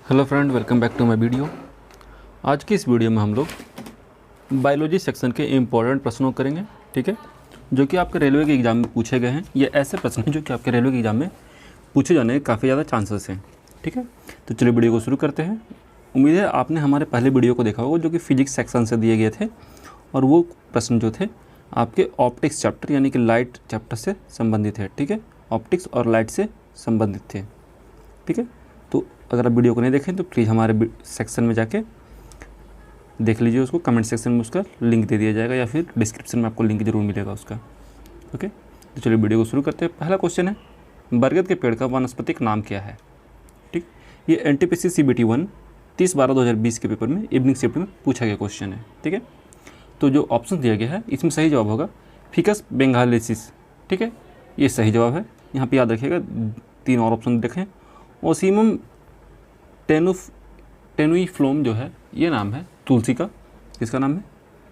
Hello friend, welcome back to my video. आज की इस वीडियो में हम लोग बायोलॉजी सेक्शन के इम्पोर्टेंट प्रश्नों करेंगे, ठीक है, जो कि आपके रेलवे के एग्ज़ाम में पूछे गए हैं। ये ऐसे प्रश्न हैं जो कि आपके रेलवे के एग्ज़ाम में पूछे जाने के काफ़ी ज़्यादा चांसेस हैं, ठीक है। तो चलिए वीडियो को शुरू करते हैं। उम्मीद है आपने हमारे पहले वीडियो को देखा होगा जो कि फिजिक्स सेक्शन से दिए गए थे, और वो प्रश्न जो थे आपके ऑप्टिक्स चैप्टर यानी कि लाइट चैप्टर से संबंधित है, ठीक है। ऑप्टिक्स और लाइट से संबंधित थे, ठीक है। तो अगर आप वीडियो को नहीं देखें तो प्लीज़ हमारे सेक्शन में जाके देख लीजिए उसको। कमेंट सेक्शन में उसका लिंक दे दिया जाएगा या फिर डिस्क्रिप्शन में आपको लिंक जरूर मिलेगा उसका, ओके। तो चलिए वीडियो को शुरू करते हैं। पहला क्वेश्चन है, बरगद के पेड़ का वानस्पतिक नाम क्या है, ठीक। ये एनटीपीसी CBT 1 30/12/2020 के पेपर में इवनिंग शिफ्ट में पूछा गया क्वेश्चन है, ठीक है। तो जो ऑप्शन दिया गया है इसमें सही जवाब होगा फिकस बेंगालेसिस, ठीक है, ये सही जवाब है। यहाँ पे याद रखिएगा 3 और ऑप्शन देखें। ओसीमम टेनुइफ्लोम जो है ये नाम है तुलसी का। किसका नाम है?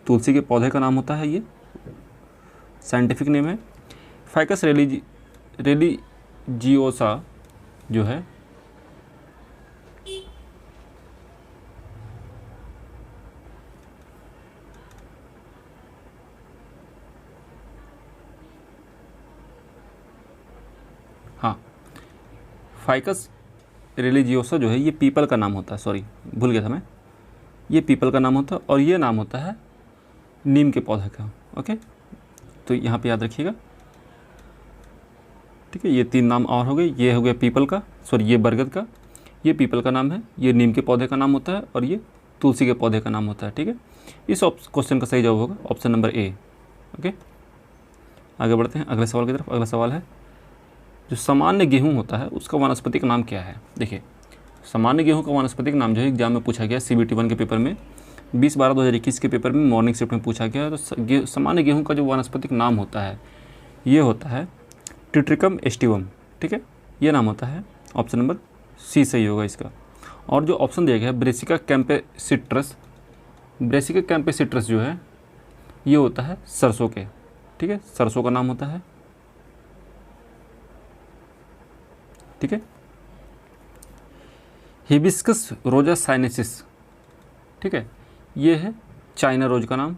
तुलसी के पौधे का नाम होता है, ये साइंटिफिक नेम है। फाइकस रेलिजियोसा जो है हाँ, फाइकस रिलीजियोसा जो है ये पीपल का नाम होता है, सॉरी भूल गया था मैं, ये पीपल का नाम होता है और ये नाम होता है नीम के पौधे का, ओके। तो यहाँ पे याद रखिएगा, ठीक है। ये 3 नाम और हो गए, ये हो गया पीपल का, सॉरी ये बरगद का, ये पीपल का नाम है, ये नीम के पौधे का नाम होता है और ये तुलसी के पौधे का नाम होता है, ठीक है। इस क्वेश्चन का सही जवाब होगा ऑप्शन नंबर ए, ओके। आगे बढ़ते हैं अगले सवाल की तरफ। अगला सवाल है, जो सामान्य गेहूँ होता है उसका वानस्पतिक नाम क्या है। देखिए, सामान्य गेहूं का वानस्पतिक नाम जो है एग्जाम में पूछा गया, CBT 1 के पेपर में 20/12/2021 के पेपर में मॉर्निंग शिफ्ट में पूछा गया। तो सामान्य गेहूं का जो वानस्पतिक नाम होता है ये होता है ट्रिट्रिकम एस्टिवम, ठीक है, ये नाम होता है। ऑप्शन नंबर सी सही होगा इसका। और जो ऑप्शन दिया गया है ब्रेसिका कैंपेसिट्रस, ब्रेसिका कैंपेसिट्रस जो है ये होता है सरसों के, ठीक है, सरसों का नाम होता है, ठीक है। हिबिस्कस रोजा साइनेसिस, ठीक है, ये है चाइना रोज का नाम।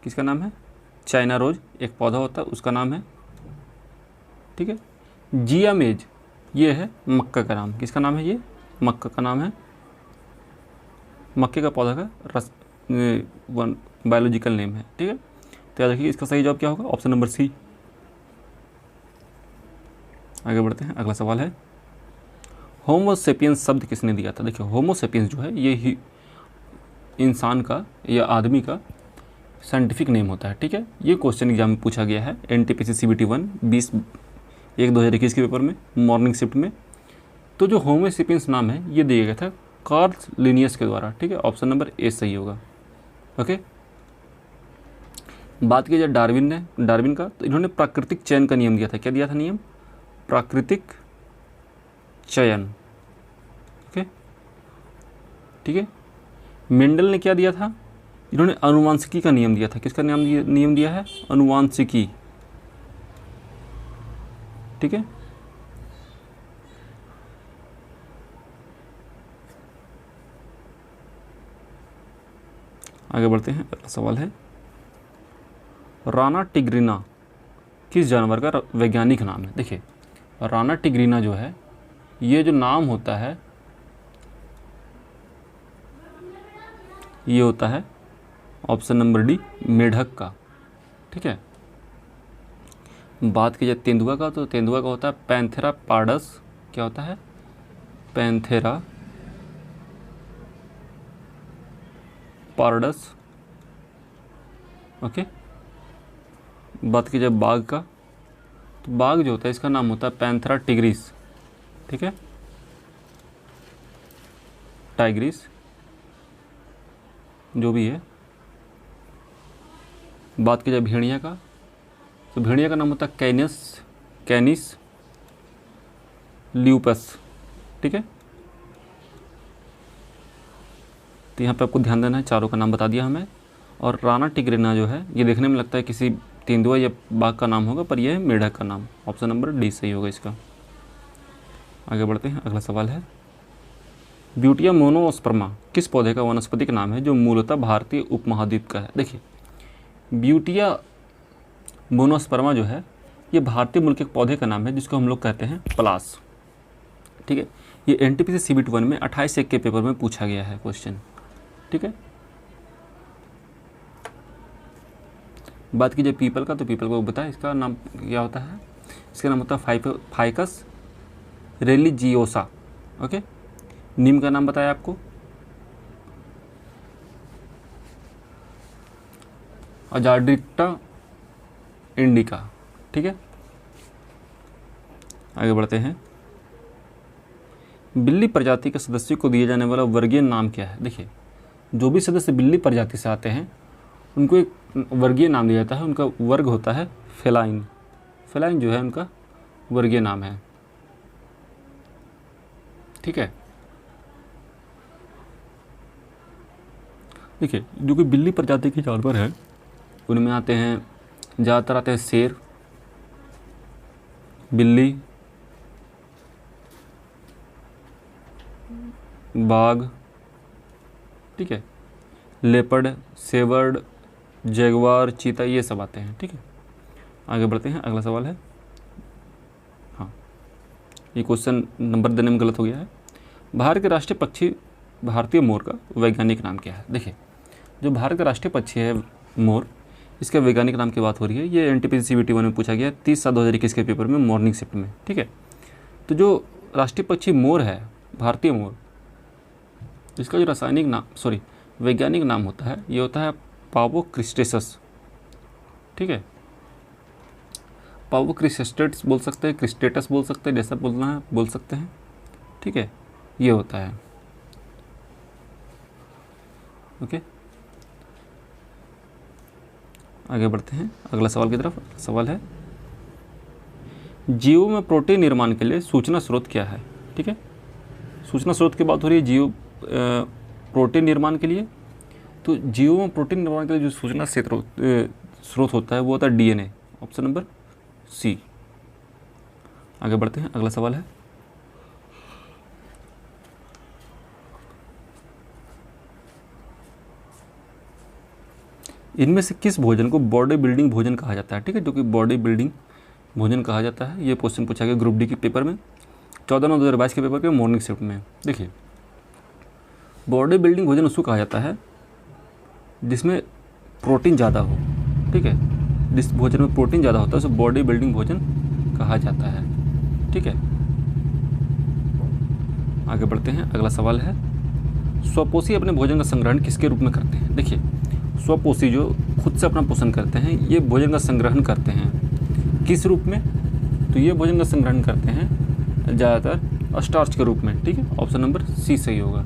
किसका नाम है? चाइना रोज, एक पौधा होता है उसका नाम है, ठीक है। जियामेज ये है मक्का का नाम। किसका नाम है? ये मक्का का नाम है, मक्के का पौधा का रस बायोलॉजिकल नेम है, ठीक है। तो याद रखिए इसका सही जवाब क्या होगा, ऑप्शन नंबर सी। आगे बढ़ते हैं, अगला सवाल है, होमोसेपियंस शब्द किसने दिया था। देखिए, होमोसेपियंस जो है ये ही इंसान का या आदमी का साइंटिफिक नेम होता है, ठीक है। ये क्वेश्चन एग्जाम में पूछा गया है NTPC CBT 1 20/1/2021 के पेपर में मॉर्निंग शिफ्ट में। तो जो होमोसेपियंस नाम है ये दिया गया था कार्ल लिनियस के द्वारा, ठीक है। ऑप्शन नंबर ए सही होगा, ओके। बात की जाए डार्विन का, तो इन्होंने प्राकृतिक चयन का नियम दिया था। क्या दिया था नियम? प्राकृतिक चयन, ओके, ठीक है। मेंडल ने क्या दिया था? इन्होंने अनुवांशिकी का नियम दिया था। किसका नियम दिया है? अनुवांशिकी, ठीक है। आगे बढ़ते हैं, अगला सवाल है, राना टिग्रिना किस जानवर का वैज्ञानिक नाम है। देखिए, राना टिग्रिना जो है ये जो नाम होता है ये होता है ऑप्शन नंबर डी मेढक का, ठीक है। बात की जाए तेंदुआ का, तो तेंदुआ का होता है पैंथेरा पार्डस। क्या होता है? Panthera pardus, okay. बात की जाए बाघ का, तो बाघ जो होता है इसका नाम होता है पैंथेरा टिग्रिस, ठीक है, टाइग्रिस जो भी है। बात की जाए भेड़िया का, तो भेड़िया का नाम होता है कैनिस ल्यूपस, ठीक है। तो यहाँ पे आपको ध्यान देना है, चारों का नाम बता दिया हमें। और राना टिग्रिना जो है ये देखने में लगता है किसी तेंदुआ या बाघ का नाम होगा, पर यह है मेढक का नाम। ऑप्शन नंबर डी सही होगा इसका। आगे बढ़ते हैं, अगला सवाल है, ब्यूटिया मोनोस्पर्मा किस पौधे का वानस्पतिक नाम है जो मूलतः भारतीय उपमहाद्वीप का है? देखिए, ब्यूटिया मोनोस्पर्मा जो है ये भारतीय मूल के एक पौधे का नाम है जिसको हम लोग कहते हैं पलास। ठीक है, ये एनटीपीसी CBT 1 में 28 एक के पेपर में पूछा गया है क्वेश्चन। ठीक है, बात कीजिए पीपल का, तो पीपल को बताया इसका नाम क्या होता है, इसका नाम होता है फाइकस रेलिजियोसा। ओके, नीम का नाम बताया आपको, अजाडिक्टा इंडिका। ठीक है, आगे बढ़ते हैं। बिल्ली प्रजाति के सदस्यों को दिया जाने वाला वर्गीय नाम क्या है? देखिए, जो भी सदस्य बिल्ली प्रजाति से आते हैं उनको एक वर्गीय नाम दिया जाता है, उनका वर्ग होता है फेलाइन। फेलाइन जो है उनका वर्गीय नाम है। ठीक है, देखिए जो कि बिल्ली प्रजाति के जानवर हैं उनमें आते हैं, ज़्यादातर आते हैं शेर, बिल्ली, बाघ, ठीक है, लेपर्ड, सेवर्ड, जैगवार, चीता, ये सब आते हैं। ठीक है, आगे बढ़ते हैं। अगला सवाल है, हाँ ये क्वेश्चन नंबर देने में गलत हो गया है। भारत के राष्ट्रीय पक्षी भारतीय मोर का वैज्ञानिक नाम क्या है? देखिए, जो भारत का राष्ट्रीय पक्षी है मोर, इसके वैज्ञानिक नाम की बात हो रही है। ये एनटीपीसी CBT 1 में पूछा गया 30/7/2021 के पेपर में मॉर्निंग शिफ्ट में। ठीक है, तो जो राष्ट्रीय पक्षी मोर है, भारतीय मोर, इसका जो रासायनिक नाम वैज्ञानिक नाम होता है, ये होता है पावो क्रिस्टेसस। ठीक है, पावो क्रिस्टेटस बोल सकते हैं, क्रिस्टेटस बोल सकते हैं, जैसा बोलना है बोल सकते हैं। ठीक है, ये होता है। ओके, आगे बढ़ते हैं अगला सवाल की तरफ। सवाल है, जीवों में प्रोटीन निर्माण के लिए सूचना स्रोत क्या है? ठीक है, सूचना स्रोत की बात हो रही है जीव प्रोटीन निर्माण के लिए। तो जीवों में प्रोटीन निर्माण के लिए जो सूचना स्रोत होता है वो होता है DNA। Option number C। आगे बढ़ते हैं, अगला सवाल है, इनमें से किस भोजन को बॉडी बिल्डिंग भोजन कहा जाता है? ठीक है, जो कि बॉडी बिल्डिंग भोजन कहा जाता है। ये क्वेश्चन पूछा गया ग्रुप D के पेपर में, 14/9/2022 के पेपर के मॉर्निंग शिफ्ट में। देखिए, बॉडी बिल्डिंग भोजन उसको कहा जाता है जिसमें प्रोटीन ज़्यादा हो। ठीक है, जिस भोजन में प्रोटीन ज़्यादा होता है उसे बॉडी बिल्डिंग भोजन कहा जाता है। ठीक है, आगे बढ़ते हैं। अगला सवाल है, स्वपोषी अपने भोजन का संग्रहण किसके रूप में करते हैं? देखिए, स्वपोषी जो खुद से अपना पोषण करते हैं, ये भोजन का संग्रहण करते हैं किस रूप में? तो ये भोजन का संग्रहण करते हैं ज़्यादातर स्टार्च के रूप में। ठीक है, ऑप्शन नंबर C सही होगा।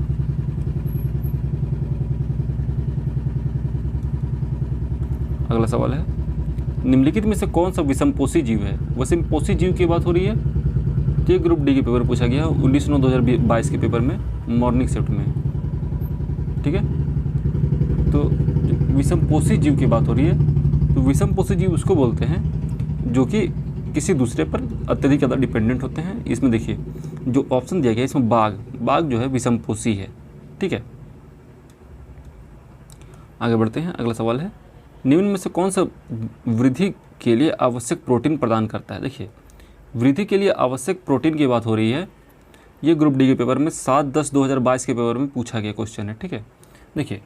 अगला सवाल है, निम्नलिखित में से कौन सा विषमपोषी जीव है? विषमपोषी जीव की बात हो रही है, तो ये ग्रुप D के पेपर पूछा गया 19/9/2022 के पेपर में मॉर्निंग शिफ्ट में। ठीक है, तो विषमपोषी जीव की बात हो रही है, तो विषमपोषी जीव उसको बोलते हैं जो कि किसी दूसरे पर अत्यधिक ज़्यादा डिपेंडेंट होते हैं। इसमें देखिए जो ऑप्शन दिया गया है इसमें बाघ जो है विषमपोषी है। ठीक है, आगे बढ़ते हैं। अगला सवाल है, निम्न में से कौन सा वृद्धि के लिए आवश्यक प्रोटीन प्रदान करता है? देखिए, वृद्धि के लिए आवश्यक प्रोटीन की बात हो रही है, ये ग्रुप D के पेपर में 7/10/2022 के पेपर में पूछा गया क्वेश्चन है। ठीक है, देखिए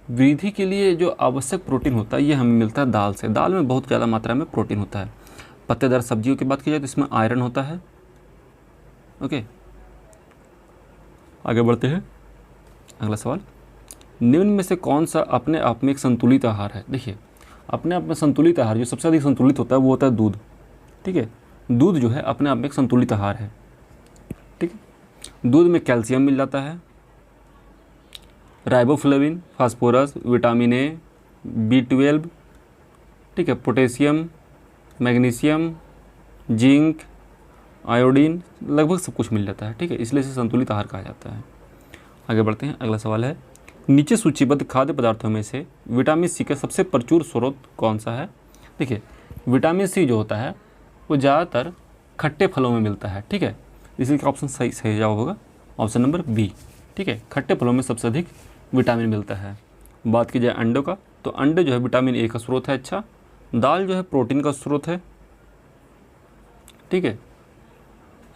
वृद्धि के लिए जो आवश्यक प्रोटीन होता है ये हमें मिलता है दाल से। दाल में बहुत ज़्यादा मात्रा में प्रोटीन होता है। पत्तेदार सब्जियों की बात की जाए तो इसमें आयरन होता है। ओके, आगे बढ़ते हैं। अगला सवाल, निम्न में से कौन सा अपने आप में एक संतुलित आहार है? देखिए, अपने आप में संतुलित आहार जो सबसे अधिक संतुलित होता है वो होता है दूध। ठीक है, दूध जो है अपने आप में एक संतुलित आहार है। ठीक है, दूध में कैल्शियम मिल जाता है, riboflavin, phosphorus, vitamin A, B12, ठीक है, पोटेशियम, मैग्नीशियम, जिंक, आयोडीन, लगभग सब कुछ मिल जाता है। ठीक है, इसलिए इसे संतुलित आहार कहा जाता है। आगे बढ़ते हैं। अगला सवाल है, नीचे सूचीबद्ध खाद्य पदार्थों में से विटामिन C का सबसे प्रचुर स्रोत कौन सा है? देखिए, विटामिन C जो होता है वो ज़्यादातर खट्टे फलों में मिलता है। ठीक है, इसलिए ऑप्शन सही जवाब होगा ऑप्शन नंबर B। ठीक है, खट्टे फलों में सबसे अधिक विटामिन मिलता है। बात की जाए अंडों का, तो अंडे जो है विटामिन ए का स्रोत है। अच्छा, दाल जो है प्रोटीन का स्रोत है, ठीक है,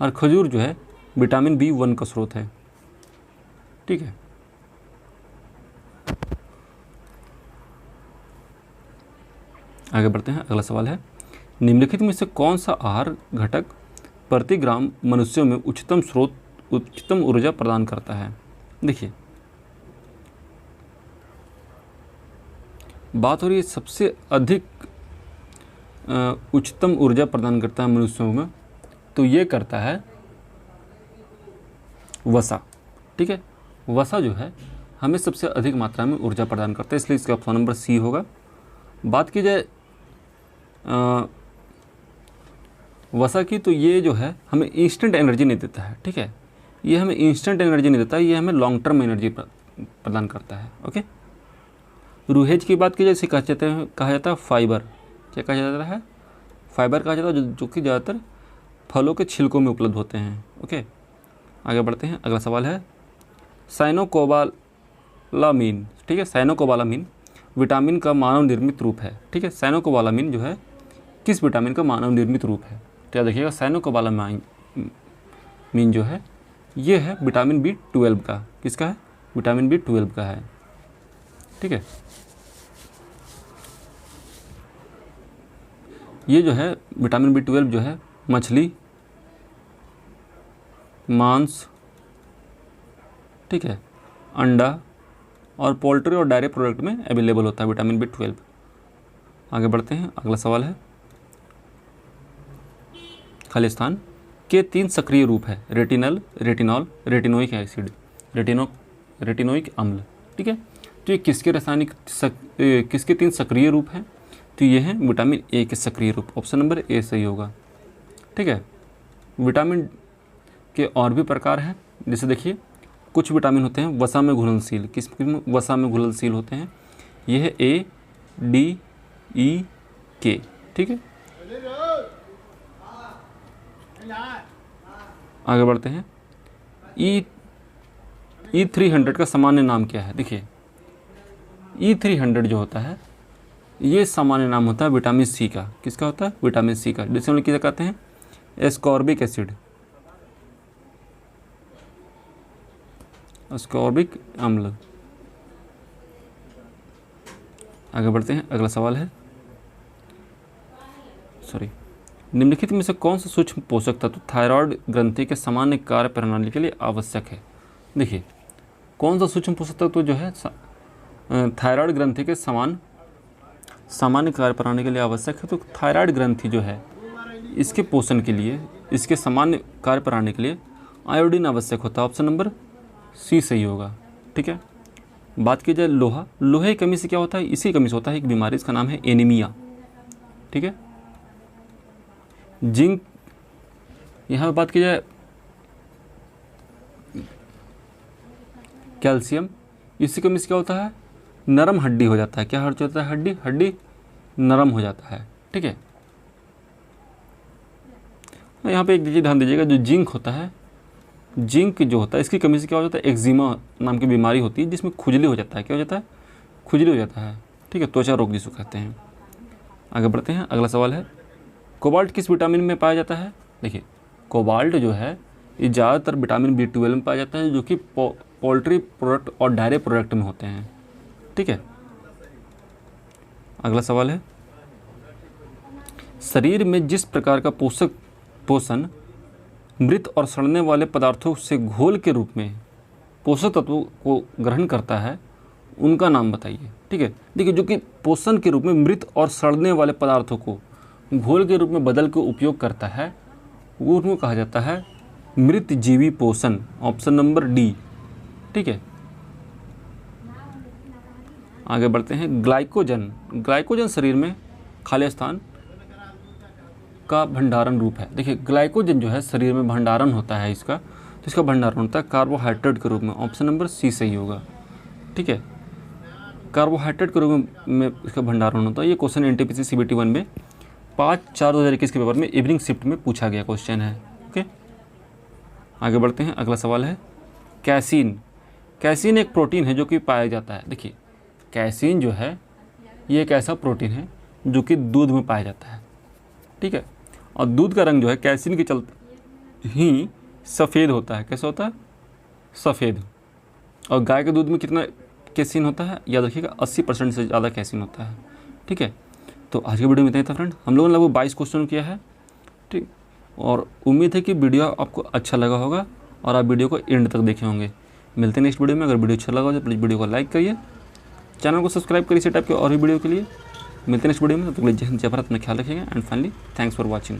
और खजूर जो है विटामिन B1 का स्रोत है, ठीक है। आगे बढ़ते हैं, अगला सवाल है, निम्नलिखित में से कौन सा आहार घटक प्रति ग्राम मनुष्यों में उच्चतम ऊर्जा प्रदान करता है। देखिए, बात हो रही है सबसे अधिक उच्चतम ऊर्जा प्रदान करता है मनुष्यों में, तो ये करता है वसा, ठीक है। वसा जो है हमें सबसे अधिक मात्रा में ऊर्जा प्रदान करता है, इसलिए इसका ऑप्शन नंबर सी होगा। बात की जाए वसा की, तो ये जो है हमें इंस्टेंट एनर्जी नहीं देता है, ठीक है, ये हमें इंस्टेंट एनर्जी नहीं देता है, ये हमें लॉन्ग टर्म एनर्जी प्रदान करता है। ओके, रूहेज की बात की जाए, इसे कहा जाता है फाइबर। क्या कहा जाता है? फाइबर कहा जाता है, जो कि ज़्यादातर फलों के छिलकों में उपलब्ध होते हैं। ओके, आगे बढ़ते हैं, अगला सवाल है, साइनोकोबालामीन, ठीक है, साइनोकोबालामीन विटामिन का मानव निर्मित रूप है, ठीक है। साइनोकोबालामीन जो है किस विटामिन का मानव निर्मित रूप है? तो याद रखिएगा, साइनोकोबालामीन जो है ये है विटामिन B12 का। किसका है? विटामिन B12 का है, ठीक है। ये जो है विटामिन B12 जो है मछली, मांस, ठीक है, अंडा और पोल्ट्री और डायरी प्रोडक्ट में अवेलेबल होता है विटामिन B12। आगे बढ़ते हैं, अगला सवाल है, खालिस्तान के 3 सक्रिय रूप है, retinal, retinol, retinoic acid, retinoic अम्ल, ठीक है। तो ये किसके किसके 3 सक्रिय रूप हैं? तो ये हैं विटामिन ए के सक्रिय रूप। ऑप्शन नंबर ए सही होगा, ठीक है। विटामिन के और भी प्रकार हैं, जैसे देखिए कुछ विटामिन होते हैं वसा में घुलनशील। किस वसा में घुलनशील होते हैं? ये है A, D, E, K, ठीक है। आगे बढ़ते हैं, E300 का सामान्य नाम क्या है? देखिए, E300 जो होता है ये सामान्य नाम होता है विटामिन सी का। किसका होता है? विटामिन सी का, जिसे हम लोग क्या कहते हैं? एस्कॉर्बिक एसिड, एस्कॉर्बिक अम्ल। आगे बढ़ते हैं, अगला सवाल है, निम्नलिखित में से कौन सा सूक्ष्म पोषक तत्व थायराइड ग्रंथि के सामान्य कार्य प्रणाली के लिए आवश्यक है? देखिए, कौन सा सूक्ष्म पोषक तत्व जो है थायराइड ग्रंथि के सामान्य कार्य प्रणाली के लिए आवश्यक है? तो थायराइड ग्रंथि जो है इसके पोषण के लिए, इसके सामान्य कार्य प्रणाली के लिए आयोडीन आवश्यक होता है। ऑप्शन नंबर सी सही होगा, ठीक है। बात की जाए लोहे की कमी से क्या होता है? इसी कमी से होता है एक बीमारी, इसका नाम है एनीमिया, ठीक है। जिंक, यहाँ पर बात की जाए कैल्शियम, इसी कमी से क्या होता है? नरम हड्डी हो जाता है। क्या हो जाता है? हड्डी नरम हो जाता है, ठीक है। यहाँ पे एक चीज़ ध्यान दीजिएगा, जो जिंक होता है, जिंक जो होता है इसकी कमी से क्या हो जाता है? एक्जिमा नाम की बीमारी होती है जिसमें खुजली हो जाता है। क्या हो जाता है? खुजली हो जाता है, ठीक है, त्वचा रोग जिसको कहते हैं। आगे बढ़ते हैं, अगला सवाल है, कोबाल्ट किस विटामिन में पाया जाता है? देखिए, कोबाल्ट जो है ये ज़्यादातर विटामिन B12 में पाया जाता है, जो कि पोल्ट्री प्रोडक्ट और डायरी प्रोडक्ट में होते हैं, ठीक है। अगला सवाल है, शरीर में जिस प्रकार का पोषण मृत और सड़ने वाले पदार्थों से घोल के रूप में पोषक तत्वों को ग्रहण करता है, उनका नाम बताइए, ठीक है। देखिए, जो कि पोषण के रूप में मृत और सड़ने वाले पदार्थों को घोल के रूप में बदल के उपयोग करता है, वो उनको कहा जाता है मृत जीवी पोषण। ऑप्शन नंबर डी, ठीक है। आगे बढ़ते हैं, ग्लाइकोजन शरीर में खाली स्थान का भंडारण रूप है। देखिए, ग्लाइकोजन जो है शरीर में भंडारण होता है इसका, तो इसका भंडारण होता है कार्बोहाइड्रेट के रूप में। ऑप्शन नंबर सी सही होगा, ठीक है। कार्बोहाइड्रेट के रूप में इसका भंडारण होता है। ये क्वेश्चन NTPC CBT 1 में 5/4/2021 के पेपर में इवनिंग शिफ्ट में पूछा गया क्वेश्चन है, ओके। आगे बढ़ते हैं, अगला सवाल है, कैसीन कैसीन एक प्रोटीन है जो कि पाया जाता है। देखिए कैसीन जो है ये एक ऐसा प्रोटीन है जो कि दूध में पाया जाता है, ठीक है। और दूध का रंग जो है कैसीन के चलते ही सफ़ेद होता है। कैसा होता है? सफ़ेद। और गाय के दूध में कितना कैसीन होता है? याद रखिएगा 80% से ज़्यादा कैसीन होता है, ठीक है। तो आज के वीडियो में इतना ही था फ्रेंड। हम लोगों ने लगभग 22 क्वेश्चन किया है, ठीक। और उम्मीद है कि वीडियो आपको अच्छा लगा होगा और आप वीडियो को एंड तक देखे होंगे। मिलते हैं नेक्स्ट वीडियो में। अगर वीडियो अच्छा लगा हो तो प्लीज़ वीडियो को लाइक करिए, चैनल को सब्सक्राइब करिए इसी टाइप के और भी वीडियो के लिए। मिलते हैं नेक्स्ट वीडियो में। तब तक के लिए जय हिंद, जय भारत, अपना ख्याल रखिएगा and finally thanks for watching.